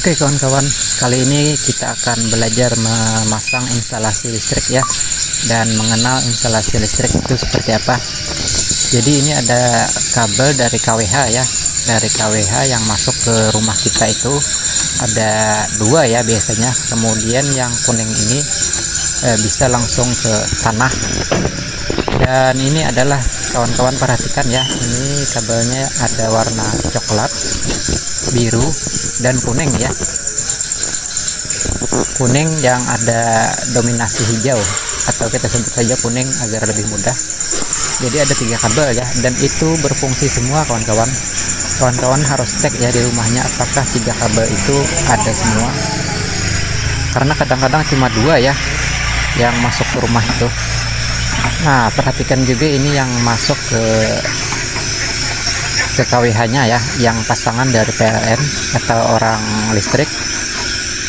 Oke kawan-kawan, kali ini kita akan belajar memasang instalasi listrik ya, dan mengenal instalasi listrik itu seperti apa. Jadi ini ada kabel dari KWH ya, dari KWH yang masuk ke rumah kita itu ada dua ya biasanya. Kemudian yang kuning ini bisa langsung ke tanah. Dan ini adalah kawan-kawan perhatikan ya, ini kabelnya ada warna coklat, biru, dan kuning ya. Kuning yang ada dominasi hijau, atau kita sebut saja kuning agar lebih mudah. Jadi ada 3 kabel ya, dan itu berfungsi semua kawan-kawan. Kawan-kawan harus cek ya di rumahnya apakah 3 kabel itu ada semua, karena kadang-kadang cuma 2 ya yang masuk ke rumah itu. Nah, perhatikan juga ini yang masuk ke KWH nya ya, yang pasangan dari PLN atau orang listrik.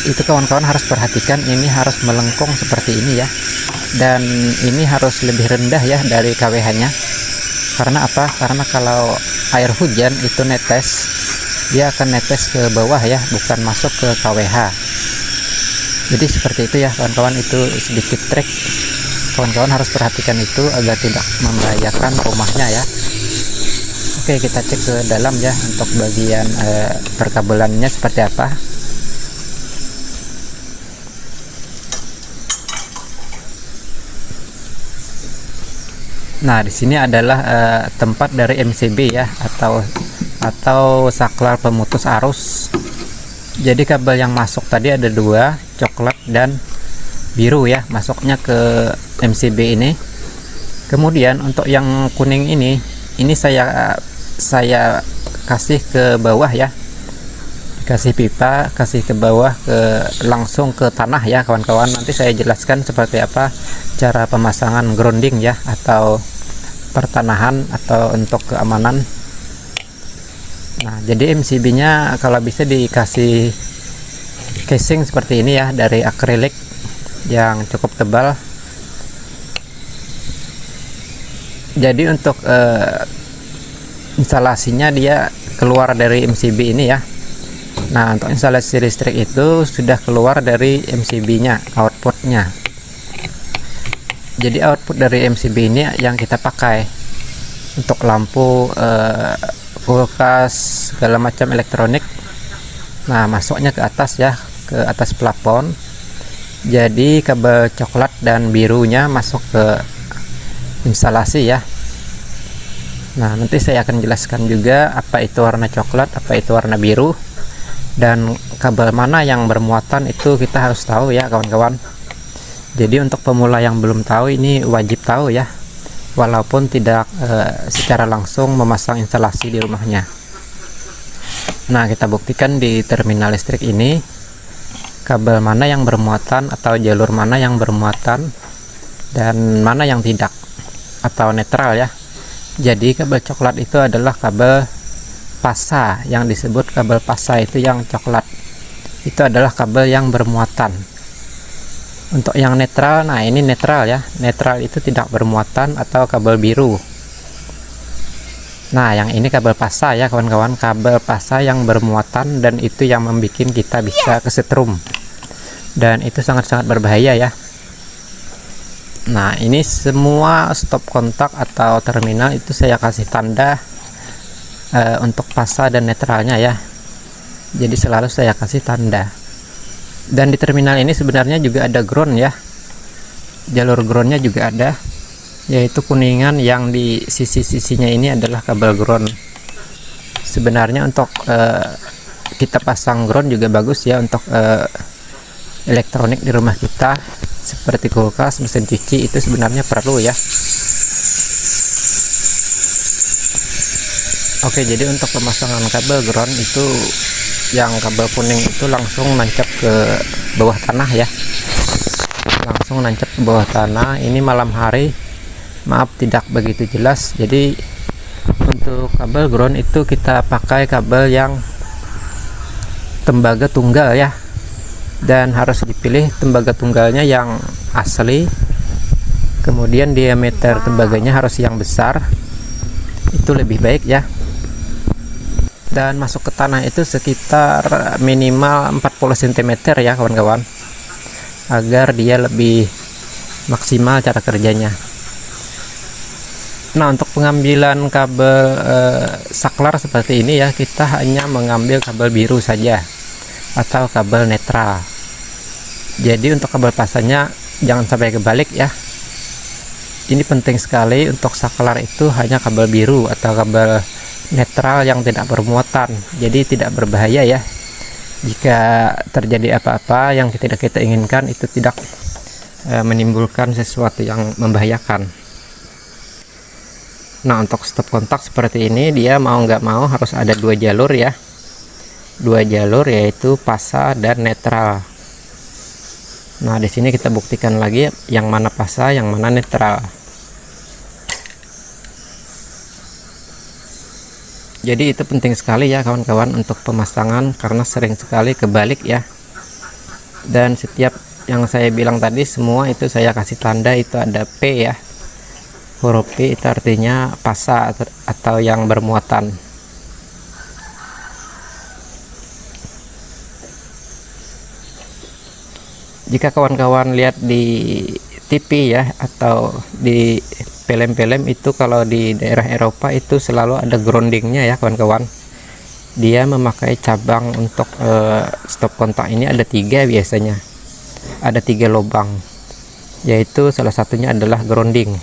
Itu kawan-kawan harus perhatikan, ini harus melengkung seperti ini ya, dan ini harus lebih rendah ya dari KWH nya. Karena apa? Karena kalau air hujan itu netes, dia akan netes ke bawah ya, bukan masuk ke KWH. Jadi seperti itu ya kawan-kawan, itu sedikit trik. Kawan-kawan harus perhatikan itu agar tidak membahayakan rumahnya ya. Oke, kita cek ke dalam ya untuk bagian perkabelannya seperti apa. Nah, di sini adalah tempat dari MCB ya, atau saklar pemutus arus. Jadi kabel yang masuk tadi ada 2, coklat dan biru ya, masuknya ke MCB ini. Kemudian untuk yang kuning ini saya kasih ke bawah ya, kasih pipa, kasih ke bawah, langsung ke tanah ya kawan-kawan. Nanti saya jelaskan seperti apa cara pemasangan grounding ya, atau pertanahan atau untuk keamanan. Nah, jadi MCB nya kalau bisa dikasih casing seperti ini ya, dari akrilik yang cukup tebal. Jadi untuk instalasinya dia keluar dari MCB ini ya. Nah, untuk instalasi listrik itu sudah keluar dari MCB nya, outputnya. Jadi output dari MCB ini yang kita pakai untuk lampu, kulkas, segala macam elektronik. Nah, masuknya ke atas ya, ke atas plafon. Jadi kabel coklat dan birunya masuk ke instalasi ya. Nah, nanti saya akan jelaskan juga apa itu warna coklat, apa itu warna biru, dan kabel mana yang bermuatan itu kita harus tahu ya kawan-kawan. Jadi untuk pemula yang belum tahu, ini wajib tahu ya, walaupun tidak secara langsung memasang instalasi di rumahnya. Nah, kita buktikan di terminal listrik ini kabel mana yang bermuatan atau jalur mana yang bermuatan dan mana yang tidak, atau netral ya. Jadi kabel coklat itu adalah kabel pasa, yang disebut kabel pasa itu yang coklat, itu adalah kabel yang bermuatan. Untuk yang netral, nah ini netral ya, netral itu tidak bermuatan, atau kabel biru. Nah, yang ini kabel pasa ya kawan-kawan, kabel pasa yang bermuatan, dan itu yang membuat kita bisa kesetrum, dan itu sangat-sangat berbahaya ya. Nah, ini semua stop kontak atau terminal itu saya kasih tanda untuk pasa dan netralnya ya. Jadi selalu saya kasih tanda. Dan di terminal ini sebenarnya juga ada ground ya, jalur groundnya juga ada, yaitu kuningan yang di sisi-sisinya ini adalah kabel ground. Sebenarnya untuk kita pasang ground juga bagus ya, untuk elektronik di rumah kita seperti kulkas, mesin cuci, itu sebenarnya perlu ya. Oke, jadi untuk pemasangan kabel ground itu, yang kabel kuning itu langsung nancap ke bawah tanah ya, langsung nancap ke bawah tanah. Ini malam hari, maaf tidak begitu jelas. Jadi untuk kabel ground itu kita pakai kabel yang tembaga tunggal ya, dan harus dipilih tembaga tunggalnya yang asli. Kemudian diameter tembaganya harus yang besar, itu lebih baik ya. dan masuk ke tanah itu sekitar minimal 40 cm ya kawan-kawan, agar dia lebih maksimal cara kerjanya. Nah, untuk pengambilan kabel saklar seperti ini ya, kita hanya mengambil kabel biru saja atau kabel netral. Jadi untuk kabel pasangnya jangan sampai kebalik ya. Ini penting sekali, untuk saklar itu hanya kabel biru atau kabel netral yang tidak bermuatan, jadi tidak berbahaya ya. Jika terjadi apa-apa yang tidak kita inginkan, itu tidak menimbulkan sesuatu yang membahayakan. Nah, untuk stop kontak seperti ini, dia mau nggak mau harus ada dua jalur ya, dua jalur, yaitu pasa dan netral. Nah, di sini kita buktikan lagi yang mana pasa, yang mana netral. Jadi itu penting sekali ya kawan-kawan untuk pemasangan, karena sering sekali kebalik ya. Dan setiap yang saya bilang tadi semua itu saya kasih tanda, itu ada P ya. Huruf P itu artinya pasa atau yang bermuatan. Jika kawan-kawan lihat di TV ya, atau di film-film itu, kalau di daerah Eropa itu selalu ada groundingnya ya kawan-kawan. Dia memakai cabang untuk stop kontak ini ada 3 biasanya, ada 3 lubang, yaitu salah satunya adalah grounding.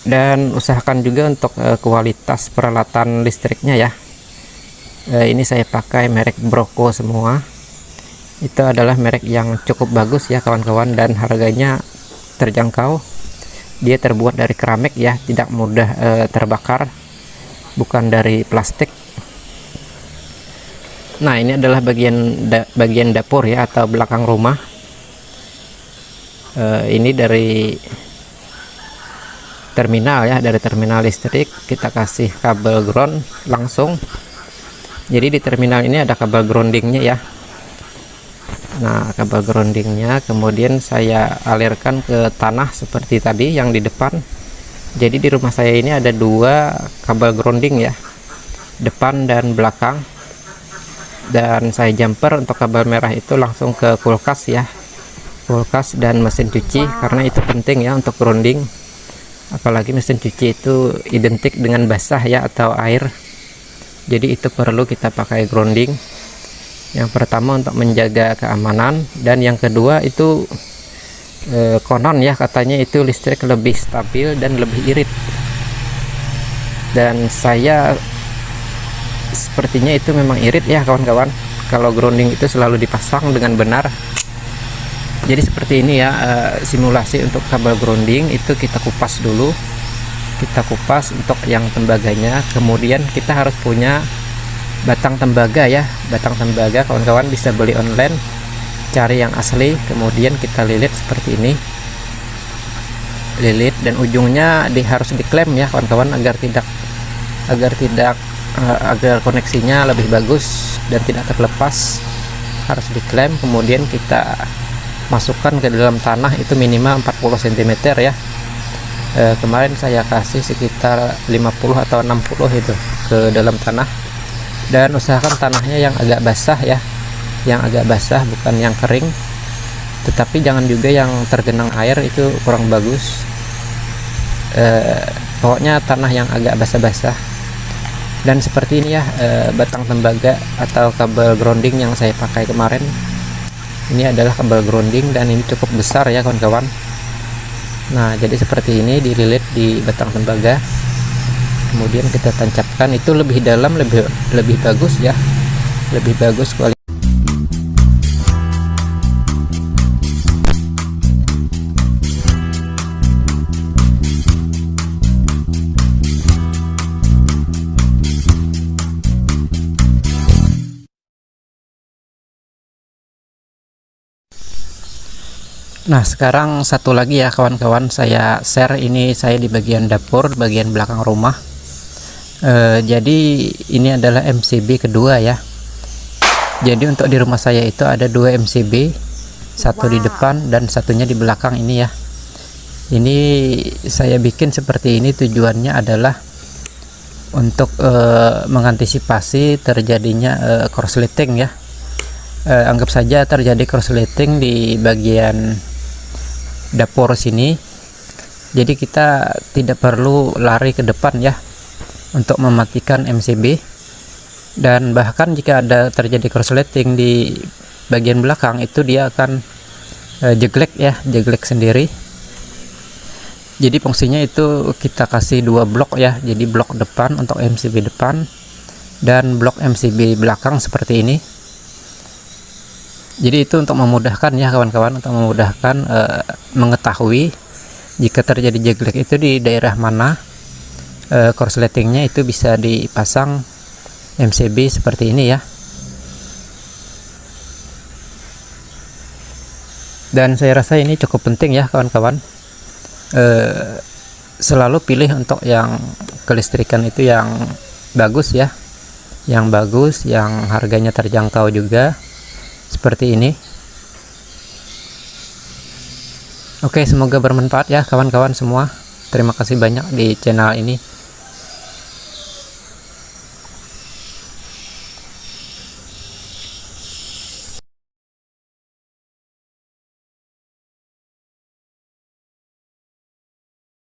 Dan usahakan juga untuk kualitas peralatan listriknya ya. Ini saya pakai merek Broco semua. Itu adalah merek yang cukup bagus ya kawan-kawan, dan harganya terjangkau. Dia terbuat dari keramik ya, tidak mudah terbakar, bukan dari plastik. Nah, ini adalah bagian dapur ya, atau belakang rumah. Ini dari terminal ya, dari terminal listrik kita kasih kabel ground langsung. Jadi di terminal ini ada kabel groundingnya ya. Nah, kabel groundingnya kemudian saya alirkan ke tanah seperti tadi yang di depan. Jadi di rumah saya ini ada 2 kabel grounding ya, depan dan belakang. Dan saya jumper untuk kabel merah itu langsung ke kulkas ya, kulkas dan mesin cuci, karena itu penting ya untuk grounding. Apalagi mesin cuci itu identik dengan basah ya, atau air. Jadi itu perlu kita pakai grounding. Yang pertama untuk menjaga keamanan, dan yang kedua itu konon ya katanya itu listrik lebih stabil dan lebih irit. Dan saya sepertinya itu memang irit ya kawan-kawan, kalau grounding itu selalu dipasang dengan benar. Jadi seperti ini ya, simulasi untuk kabel grounding itu kita kupas dulu. Kita kupas untuk yang tembaganya, kemudian kita harus punya batang tembaga ya. Batang tembaga kawan-kawan bisa beli online, cari yang asli, kemudian kita lilit seperti ini, lilit, dan ujungnya harus diklem ya kawan-kawan, agar koneksinya lebih bagus dan tidak terlepas, harus diklem. Kemudian kita masukkan ke dalam tanah, itu minimal 40 cm ya. Kemarin saya kasih sekitar 50 atau 60 itu ke dalam tanah. Dan usahakan tanahnya yang agak basah ya, yang agak basah, bukan yang kering. Tetapi jangan juga yang tergenang air, itu kurang bagus. Pokoknya tanah yang agak basah-basah. Dan seperti ini ya, batang tembaga atau kabel grounding yang saya pakai kemarin. Ini adalah kabel grounding dan ini cukup besar ya kawan-kawan. Nah, jadi seperti ini dililit di batang tembaga. Kemudian kita tancapkan, itu lebih dalam, lebih bagus ya, lebih bagus kualitas. Nah, sekarang satu lagi ya kawan-kawan, saya share ini, saya di bagian dapur, bagian belakang rumah. Jadi ini adalah MCB kedua ya. Jadi untuk di rumah saya itu ada 2 MCB, satu di depan dan satunya di belakang ini ya. Ini saya bikin seperti ini, tujuannya adalah untuk mengantisipasi terjadinya korsleting ya. Anggap saja terjadi korsleting di bagian dapur sini, jadi kita tidak perlu lari ke depan ya untuk mematikan MCB. Dan bahkan jika ada terjadi korsleting di bagian belakang, itu dia akan jeglek ya, jeglek sendiri. Jadi fungsinya itu kita kasih dua blok ya, jadi blok depan untuk MCB depan dan blok MCB belakang seperti ini. Jadi itu untuk memudahkan ya kawan-kawan, untuk memudahkan mengetahui jika terjadi jeglek itu di daerah mana korsletingnya, itu bisa dipasang MCB seperti ini ya. Dan saya rasa ini cukup penting ya kawan-kawan. Selalu pilih untuk yang kelistrikan itu yang bagus ya, yang bagus, yang harganya terjangkau juga, seperti ini. Oke, semoga bermanfaat ya kawan-kawan semua. Terima kasih banyak di channel ini.